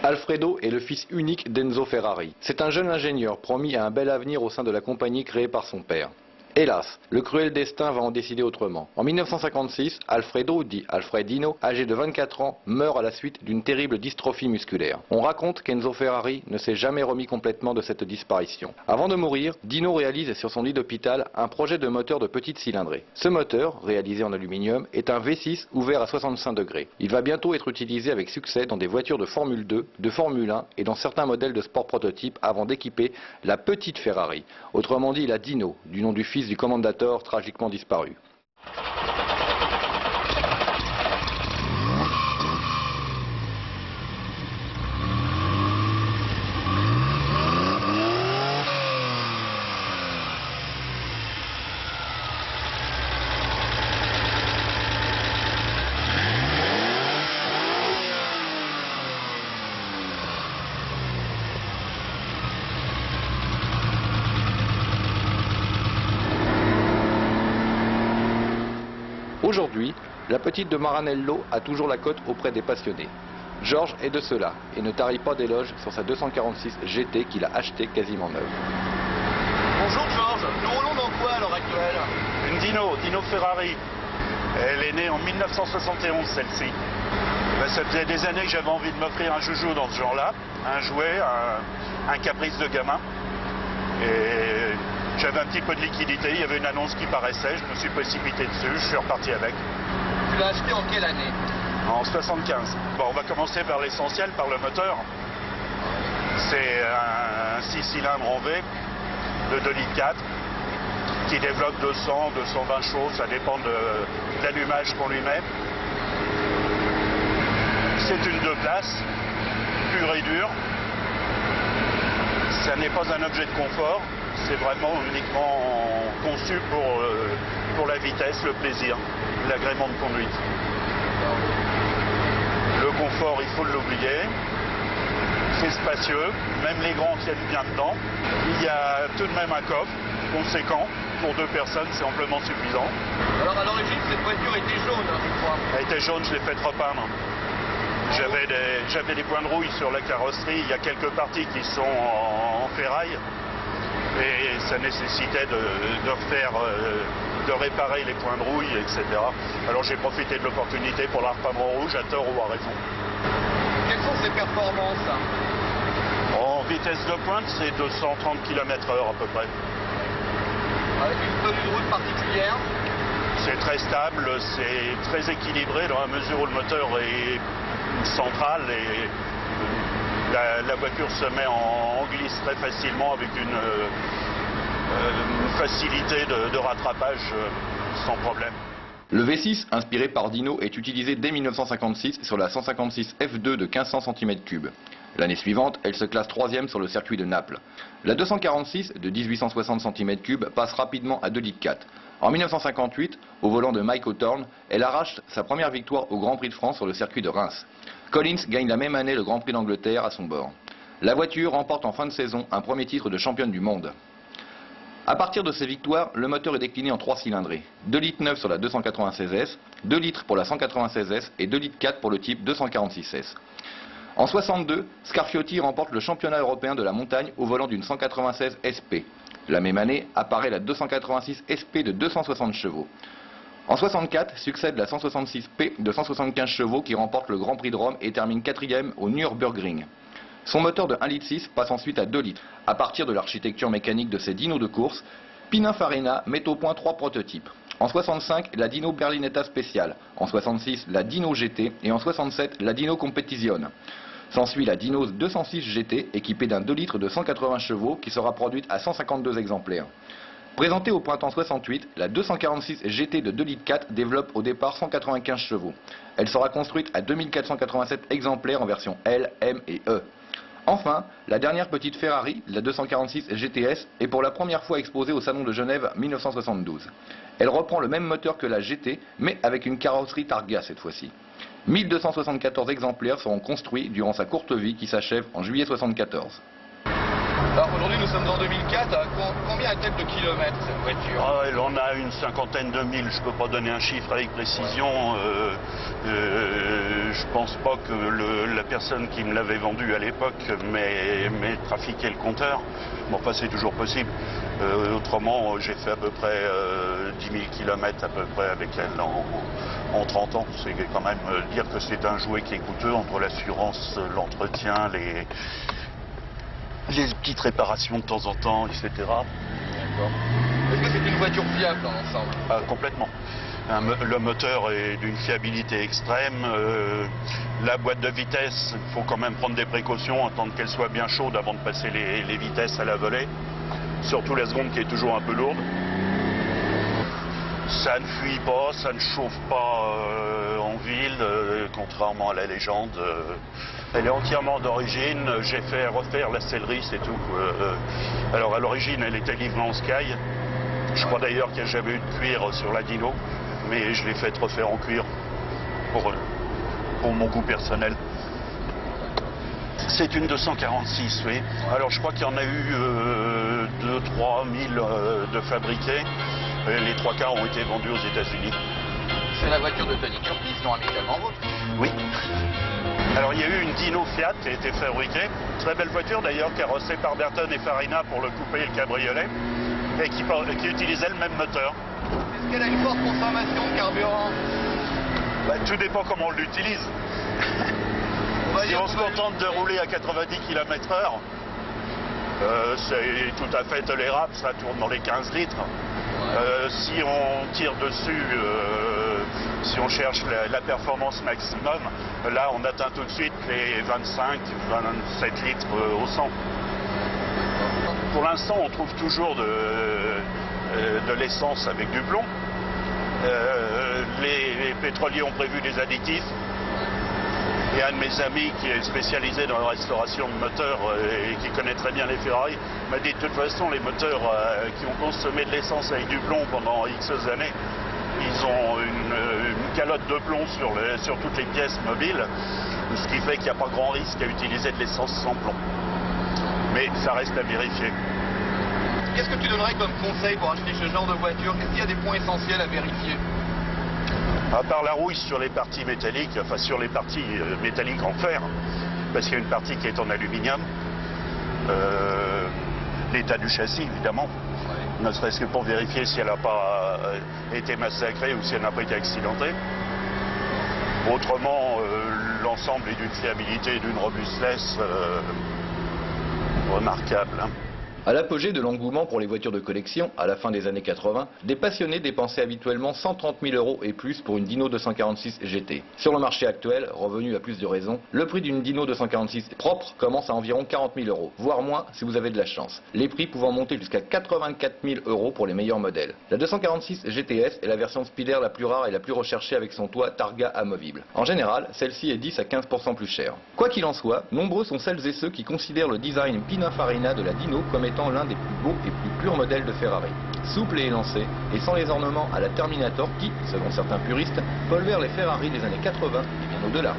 Alfredo est le fils unique d'Enzo Ferrari. C'est un jeune ingénieur promis à un bel avenir au sein de la compagnie créée par son père. Hélas, le cruel destin va en décider autrement. En 1956, Alfredo, dit Alfredino, âgé de 24 ans, meurt à la suite d'une terrible dystrophie musculaire. On raconte qu'Enzo Ferrari ne s'est jamais remis complètement de cette disparition. Avant de mourir, Dino réalise sur son lit d'hôpital un projet de moteur de petite cylindrée. Ce moteur, réalisé en aluminium, est un V6 ouvert à 65 degrés. Il va bientôt être utilisé avec succès dans des voitures de Formule 2, de Formule 1 et dans certains modèles de sport prototype avant d'équiper la petite Ferrari, autrement dit la Dino, du nom du fils du Commendatore tragiquement disparu. Aujourd'hui, la petite de Maranello a toujours la cote auprès des passionnés. Georges est de ceux-là et ne tarit pas d'éloges sur sa 246 GT qu'il a achetée quasiment neuve. Bonjour Georges, nous roulons dans quoi à l'heure actuelle? Une Dino Ferrari. Elle est née en 1971 celle-ci. Ça faisait des années que j'avais envie de m'offrir un joujou dans ce genre-là, un jouet, un caprice de gamin. Et j'avais un petit peu de liquidité, il y avait une annonce qui paraissait, je me suis précipité dessus, je suis reparti avec. Tu l'as acheté en quelle année? En 75. Bon, on va commencer par l'essentiel, par le moteur. C'est un 6 cylindres en V de 2,4 litres qui développe 200, 220 chevaux, ça dépend de l'allumage qu'on lui met. C'est une 2 places, pure et dure. Ça n'est pas un objet de confort. C'est vraiment uniquement conçu pour la vitesse, le plaisir, l'agrément de conduite. Le confort, il faut l'oublier. C'est spacieux, même les grands tiennent bien dedans. Il y a tout de même un coffre conséquent. Pour 2 personnes, c'est amplement suffisant. Alors à l'origine, cette voiture était jaune, hein, je crois. Elle était jaune, je l'ai fait repeindre. J'avais des points de rouille sur la carrosserie. Il y a quelques parties qui sont en ferraille. Et ça nécessitait de réparer les points de rouille, etc. Alors j'ai profité de l'opportunité pour la repeindre en rouge, à tort ou à raison. Quelles sont ses performances? En vitesse de pointe, c'est 230 km/h à peu près. Avec une tenue de route particulière? C'est très stable, c'est très équilibré dans la mesure où le moteur est central et la voiture se met en glisse très facilement avec une facilité de rattrapage sans problème. Le V6, inspiré par Dino, est utilisé dès 1956 sur la 156 F2 de 1500 cm3. L'année suivante, elle se classe 3e sur le circuit de Naples. La 246 de 1860 cm3 passe rapidement à 2,4 litres. En 1958, au volant de Mike Hawthorne, elle arrache sa première victoire au Grand Prix de France sur le circuit de Reims. Collins gagne la même année le Grand Prix d'Angleterre à son bord. La voiture remporte en fin de saison un premier titre de championne du monde. À partir de ces victoires, le moteur est décliné en 3 cylindrées. 2,9 litres sur la 296S, 2 litres pour la 196S et 2,4 litres pour le type 246S. En 62, Scarfiotti remporte le championnat européen de la montagne au volant d'une 196 SP. La même année apparaît la 286 SP de 260 chevaux. En 64, succède la 166P de 175 chevaux qui remporte le Grand Prix de Rome et termine 4e au Nürburgring. Son moteur de 1,6 litre passe ensuite à 2 litres. À partir de l'architecture mécanique de ces dinos de course, Pininfarina met au point 3 prototypes. En 65, la Dino Berlinetta Special. En 66, la Dino GT. Et en 67, la Dino Competizione. S'ensuit la Dino 206 GT, équipée d'un 2 litres de 180 chevaux qui sera produite à 152 exemplaires. Présentée au printemps 68, la 246 GT de 2,4 litres développe au départ 195 chevaux. Elle sera construite à 2487 exemplaires en version L, M et E. Enfin, la dernière petite Ferrari, la 246 GTS, est pour la première fois exposée au Salon de Genève 1972. Elle reprend le même moteur que la GT, mais avec une carrosserie Targa cette fois-ci. 1274 exemplaires seront construits durant sa courte vie qui s'achève en juillet 1974. Alors aujourd'hui nous sommes en 2004, combien a-t-elle de kilomètres cette voiture? Ah, elle en a une cinquantaine de mille, je ne peux pas donner un chiffre avec précision. Je pense pas que la personne qui me l'avait vendue à l'époque m'ait trafiqué le compteur. Bon, enfin c'est toujours possible. Autrement, j'ai fait à peu près 10 000 km à peu près avec elle en 30 ans. C'est quand même dire que c'est un jouet qui est coûteux entre l'assurance, l'entretien, les petites réparations de temps en temps, etc. D'accord. Est-ce que c'est une voiture fiable dans l'ensemble? Ah, complètement. Le moteur est d'une fiabilité extrême. La boîte de vitesse, il faut quand même prendre des précautions, attendre qu'elle soit bien chaude avant de passer les vitesses à la volée. Surtout la seconde qui est toujours un peu lourde. Ça ne fuit pas, ça ne chauffe pas en ville, contrairement à la légende. Elle est entièrement d'origine. J'ai fait refaire la sellerie, c'est tout. Alors à l'origine, elle était livrée en Sky. Je crois d'ailleurs qu'il n'y a jamais eu de cuir sur la Dino, mais je l'ai fait refaire en cuir pour mon goût personnel. C'est une 246, oui. Alors je crois qu'il y en a eu 2-3 000 de fabriqués. Et les 3 quarts ont été vendus aux États-Unis. C'est la voiture de Tony Curtis, non amicalement vôtre? Oui. Alors il y a eu une Dino Fiat qui a été fabriquée. Très belle voiture d'ailleurs, carrossée par Berton et Farina pour le coupé et le cabriolet. Et qui utilisait le même moteur. Est-ce qu'elle a une forte consommation de carburant? Bah, tout dépend comment on l'utilise. Si on se contente de rouler à 90 km/h, c'est tout à fait tolérable, ça tourne dans les 15 litres. Si on tire dessus, si on cherche la performance maximum, là on atteint tout de suite les 25-27 litres au 100. Pour l'instant, on trouve toujours de l'essence avec du plomb. Les pétroliers ont prévu des additifs. Et un de mes amis qui est spécialisé dans la restauration de moteurs et qui connaît très bien les Ferrari m'a dit de toute façon les moteurs qui ont consommé de l'essence avec du plomb pendant X années, ils ont une calotte de plomb sur toutes les pièces mobiles, ce qui fait qu'il n'y a pas grand risque à utiliser de l'essence sans plomb. Mais ça reste à vérifier. Qu'est-ce que tu donnerais comme conseil pour acheter ce genre de voiture? Est-ce qu'il y a des points essentiels à vérifier? À part la rouille sur les parties métalliques, enfin sur les parties métalliques en fer, parce qu'il y a une partie qui est en aluminium, l'état du châssis évidemment, ne serait-ce que pour vérifier si elle n'a pas été massacrée ou si elle n'a pas été accidentée. Autrement, l'ensemble est d'une fiabilité et d'une robustesse remarquable. Hein. À l'apogée de l'engouement pour les voitures de collection, à la fin des années 80, des passionnés dépensaient habituellement 130 000 € et plus pour une Dino 246 GT. Sur le marché actuel, revenu à plus de raison, le prix d'une Dino 246 propre commence à environ 40 000 €, voire moins si vous avez de la chance. Les prix pouvant monter jusqu'à 84 000 € pour les meilleurs modèles. La 246 GTS est la version speeder la plus rare et la plus recherchée avec son toit Targa amovible. En général, celle-ci est 10 à 15% plus chère. Quoi qu'il en soit, nombreux sont celles et ceux qui considèrent le design Pininfarina de la Dino comme étant l'un des plus beaux et plus purs modèles de Ferrari. Souple et élancé, et sans les ornements à la Terminator qui, selon certains puristes, polvèrent les Ferrari des années 80 et bien au-delà.